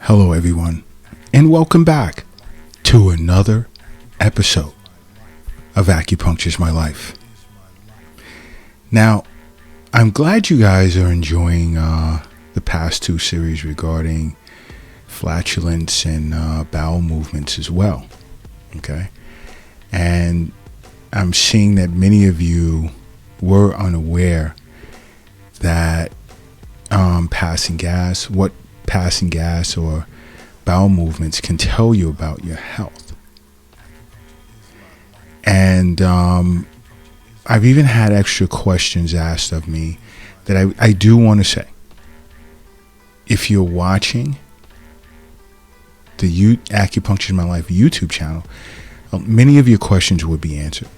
Hello, everyone, and welcome back to another episode of Acupuncture's My Life. Now, I'm glad you guys are enjoying the past two series regarding flatulence and bowel movements as well. Okay, and I'm seeing that many of you were unaware that passing gas or bowel movements can tell you about your health. And I've even had extra questions asked of me that I do want to say. If you're watching the Acupuncture in My Life YouTube channel, many of your questions would be answered.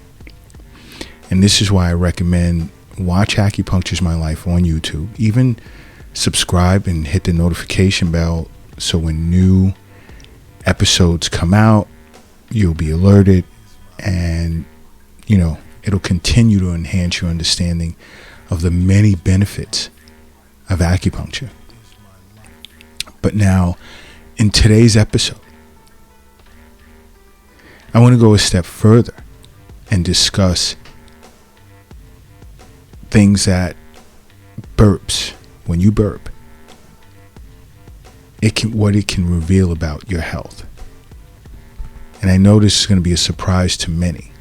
And this is why I recommend watch Acupuncture's My Life on YouTube. Even subscribe and hit the notification bell so when new episodes come out, you'll be alerted, and it'll continue to enhance your understanding of the many benefits of acupuncture. But now, in today's episode, I want to go a step further and discuss things that burps, when you burp, what it can reveal about your health. And I know this is going to be a surprise to many.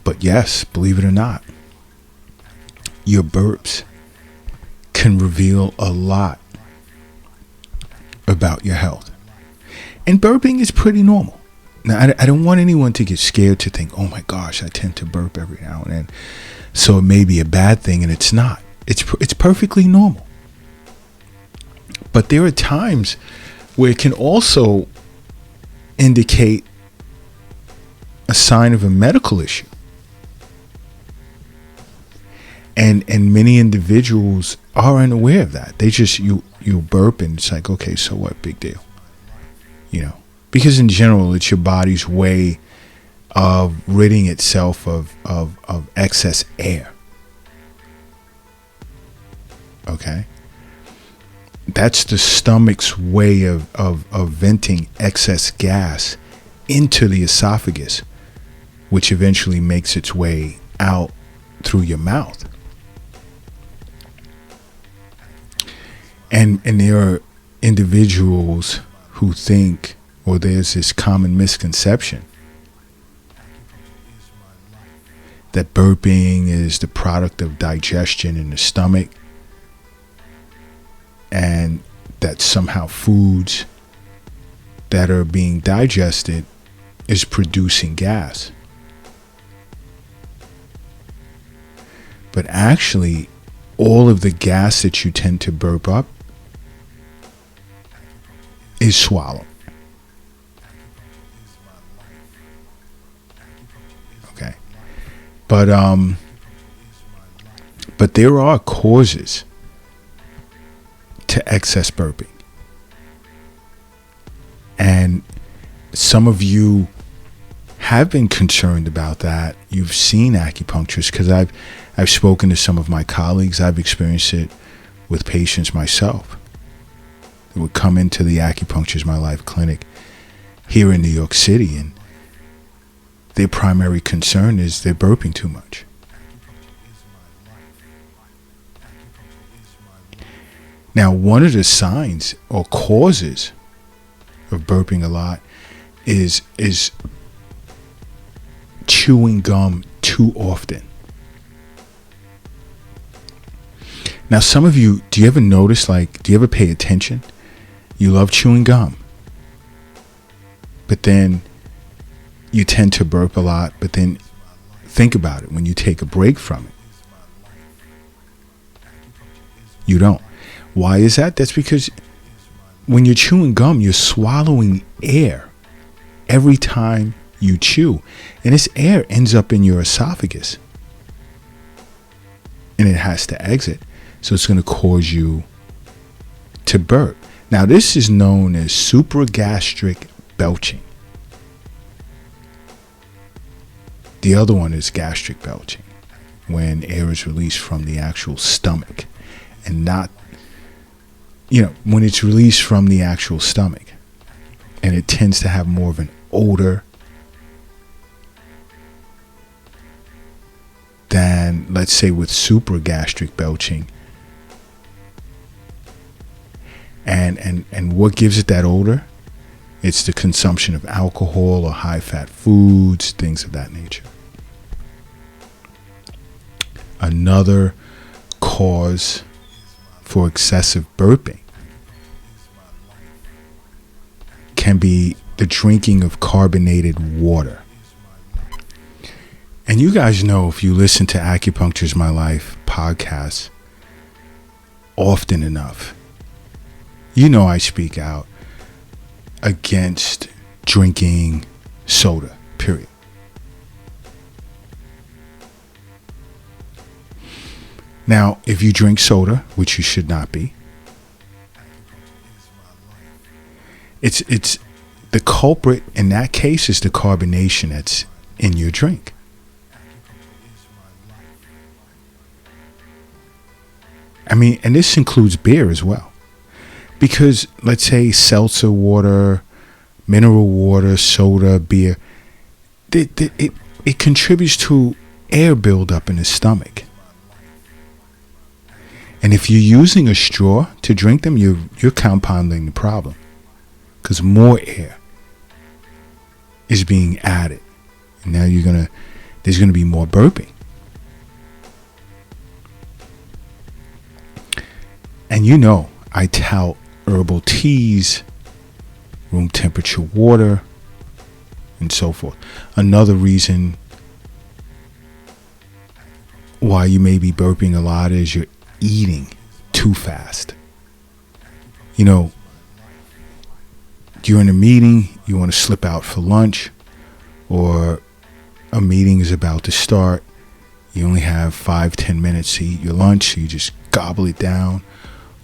But yes, believe it or not, your burps can reveal a lot about your health. And burping is pretty normal. Now, I don't want anyone to get scared to think, oh my gosh, I tend to burp every now and then, so it may be a bad thing, and it's not. It's perfectly normal. But there are times where it can also indicate a sign of a medical issue. And many individuals are unaware of that. They just, you burp and it's like, okay, so what, big deal. Because in general, it's your body's way of ridding itself of excess air. Okay? That's the stomach's way of venting excess gas into the esophagus, which eventually makes its way out through your mouth. And there are individuals who think, or there's this common misconception, that burping is the product of digestion in the stomach, and that somehow foods that are being digested is producing gas. But actually, all of the gas that you tend to burp up is swallowed. Okay. But there are causes to excess burping. And some of you have been concerned about that. You've seen acupuncturists, because I've spoken to some of my colleagues. I've experienced it with patients myself. They would come into the Acupuncture's My Life clinic here in New York City, and their primary concern is they're burping too much. Now, one of the signs or causes of burping a lot is chewing gum too often. Now, some of you, do you ever notice, do you ever pay attention? You love chewing gum, but then you tend to burp a lot, but then think about it. When you take a break from it, you don't. Why is that? That's because when you're chewing gum, you're swallowing air every time you chew. And this air ends up in your esophagus. And it has to exit. So it's going to cause you to burp. Now, this is known as supragastric belching. The other one is gastric belching, when air is released from the actual stomach and not when it's released from the actual stomach, and it tends to have more of an odor than, let's say, with supragastric belching. And what gives it that odor? It's the consumption of alcohol or high-fat foods, things of that nature. Another cause for excessive burping can be the drinking of carbonated water. And you guys know, if you listen to Acupuncture's My Life podcasts often enough, I speak out against drinking soda, period. Now, if you drink soda, which you should not be, it's the culprit in that case is the carbonation that's in your drink. I mean, and this includes beer as well. Because let's say seltzer water, mineral water, soda, beer, it contributes to air buildup in the stomach. And if you're using a straw to drink them, you're compounding the problem, because more air is being added. And now there's gonna be more burping. And I tout herbal teas, room temperature water, and so forth. Another reason why you may be burping a lot is you're eating too fast. You're in a meeting, you want to slip out for lunch, or a meeting is about to start. You only have 5-10 minutes to eat your lunch, so you just gobble it down.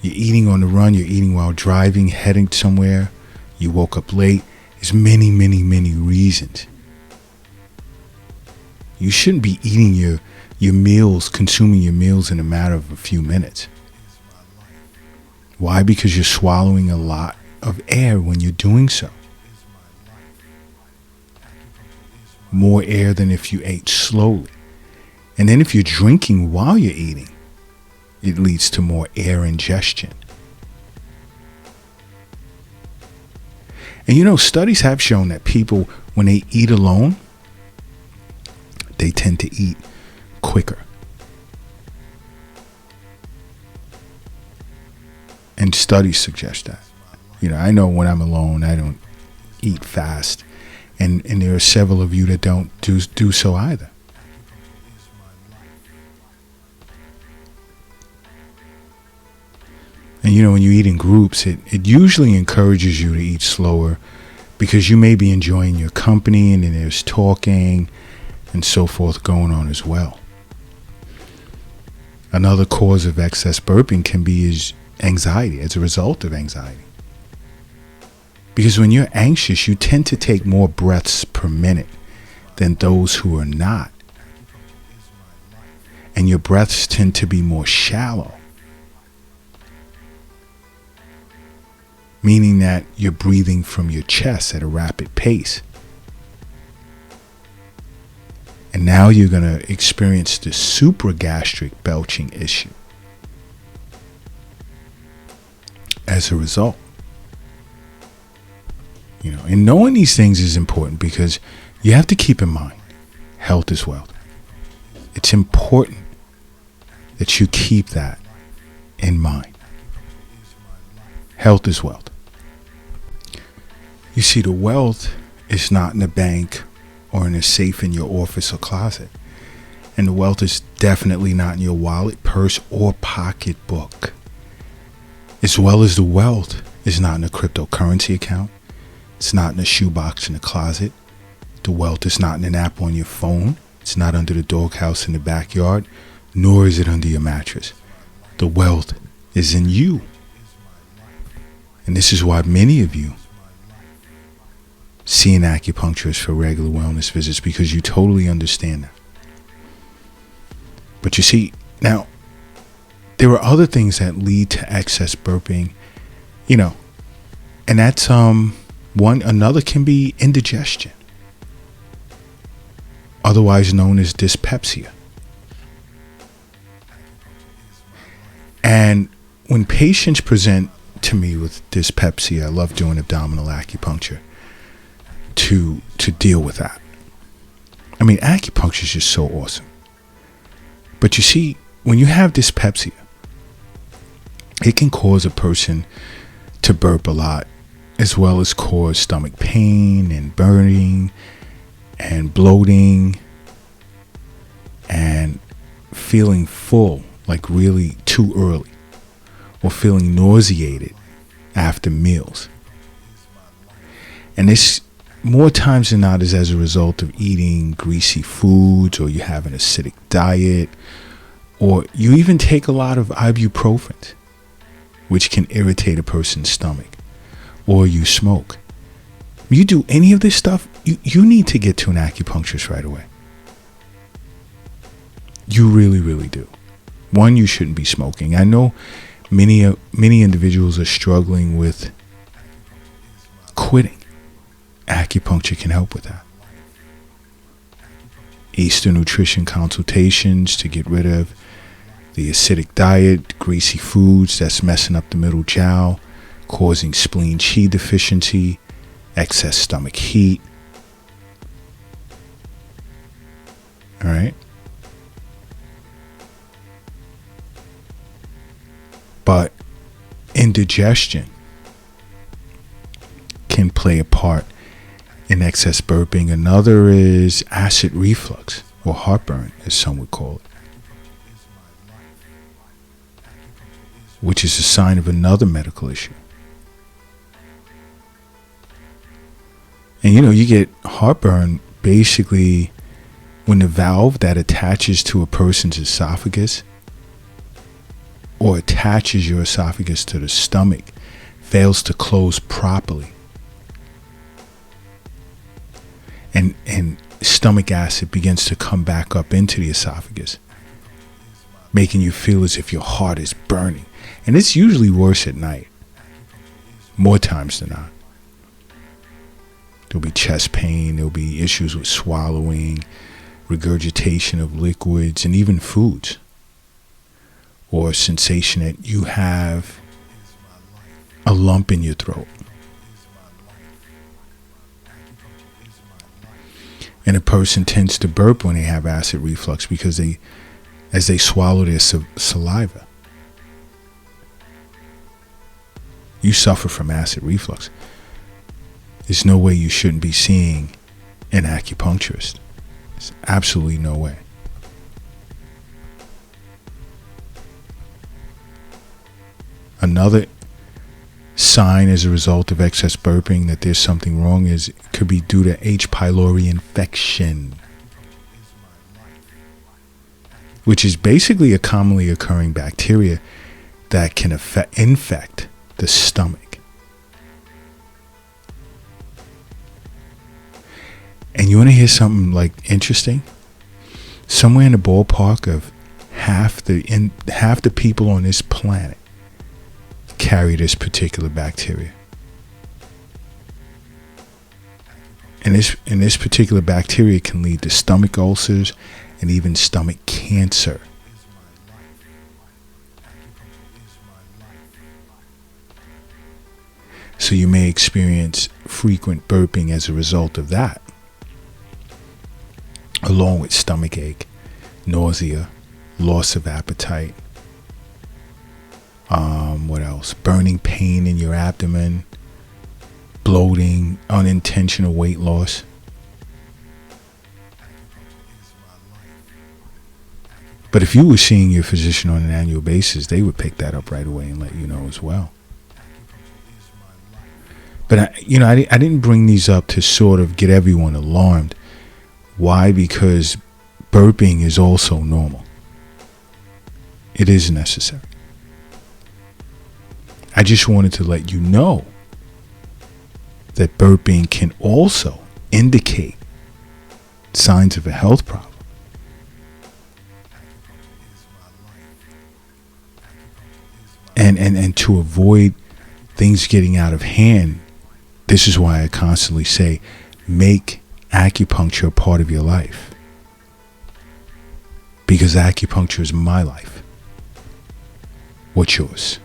You're eating on the run, you're eating while driving, heading somewhere, you woke up late. There's many, many, many reasons. You shouldn't be eating your meals, consuming your meals in a matter of a few minutes. Why? Because you're swallowing a lot of air when you're doing so. More air than if you ate slowly. And then if you're drinking while you're eating, it leads to more air ingestion. And studies have shown that people, when they eat alone, they tend to eat quicker. And studies suggest that. I know when I'm alone, I don't eat fast. And there are several of you that don't do so either. And when you eat in groups, it usually encourages you to eat slower, because you may be enjoying your company, and then there's talking and so forth going on as well. Another cause of excess burping can be is anxiety, as a result of anxiety. Because when you're anxious, you tend to take more breaths per minute than those who are not. And your breaths tend to be more shallow, meaning that you're breathing from your chest at a rapid pace. And now you're going to experience the supragastric belching issue as a result. And knowing these things is important, because you have to keep in mind, health is wealth. It's important that you keep that in mind. Health is wealth. You see, the wealth is not in the bank or in a safe in your office or closet. And the wealth is definitely not in your wallet, purse, or pocketbook. As well as the wealth is not in a cryptocurrency account. It's not in a shoebox in the closet. The wealth is not in an app on your phone. It's not under the doghouse in the backyard, nor is it under your mattress. The wealth is in you. And this is why many of you see an acupuncturist for regular wellness visits, because you totally understand that. But you see, now, there are other things that lead to excess burping You know, and that's another can be indigestion, otherwise known as dyspepsia. And when patients present to me with dyspepsia, I love doing abdominal acupuncture to deal with that. I mean, acupuncture is just so awesome. But you see, when you have dyspepsia, it can cause a person to burp a lot, as well as cause stomach pain and burning and bloating and feeling full, like really too early, or feeling nauseated after meals. And this, more times than not, is as a result of eating greasy foods, or you have an acidic diet, or you even take a lot of ibuprofen, which can irritate a person's stomach, or you smoke. You do any of this stuff, you need to get to an acupuncturist right away. You really, really do. One, you shouldn't be smoking. I know many individuals are struggling with quitting. Acupuncture can help with that. Eastern nutrition consultations to get rid of the acidic diet, greasy foods that's messing up the middle jowl, causing spleen qi deficiency, excess stomach heat. All right. But indigestion can play a part in excess burping. Another is acid reflux, or heartburn, as some would call it, which is a sign of another medical issue. And you get heartburn basically when the valve that attaches to a person's esophagus, or attaches your esophagus to the stomach, fails to close properly. And stomach acid begins to come back up into the esophagus, making you feel as if your heart is burning. And it's usually worse at night, more times than not. There'll be chest pain, there'll be issues with swallowing, regurgitation of liquids, and even foods, or a sensation that you have a lump in your throat. And a person tends to burp when they have acid reflux because as they swallow their saliva. You suffer from acid reflux. There's no way you shouldn't be seeing an acupuncturist. There's absolutely no way. Another sign as a result of excess burping that there's something wrong is it could be due to H. pylori infection, which is basically a commonly occurring bacteria that can infect the stomach. And you want to hear something like interesting? Somewhere in the ballpark of half the people on this planet carry this particular bacteria. And this particular bacteria can lead to stomach ulcers and even stomach cancer. So you may experience frequent burping as a result of that, along with stomach ache, nausea, loss of appetite. What else? Burning pain in your abdomen, bloating, unintentional weight loss. But if you were seeing your physician on an annual basis, they would pick that up right away and let you know as well. But I didn't bring these up to sort of get everyone alarmed. Why? Because burping is also normal. It is necessary. I just wanted to let you know that burping can also indicate signs of a health problem. And to avoid things getting out of hand, this is why I constantly say, make acupuncture a part of your life. Because acupuncture is my life. What's yours?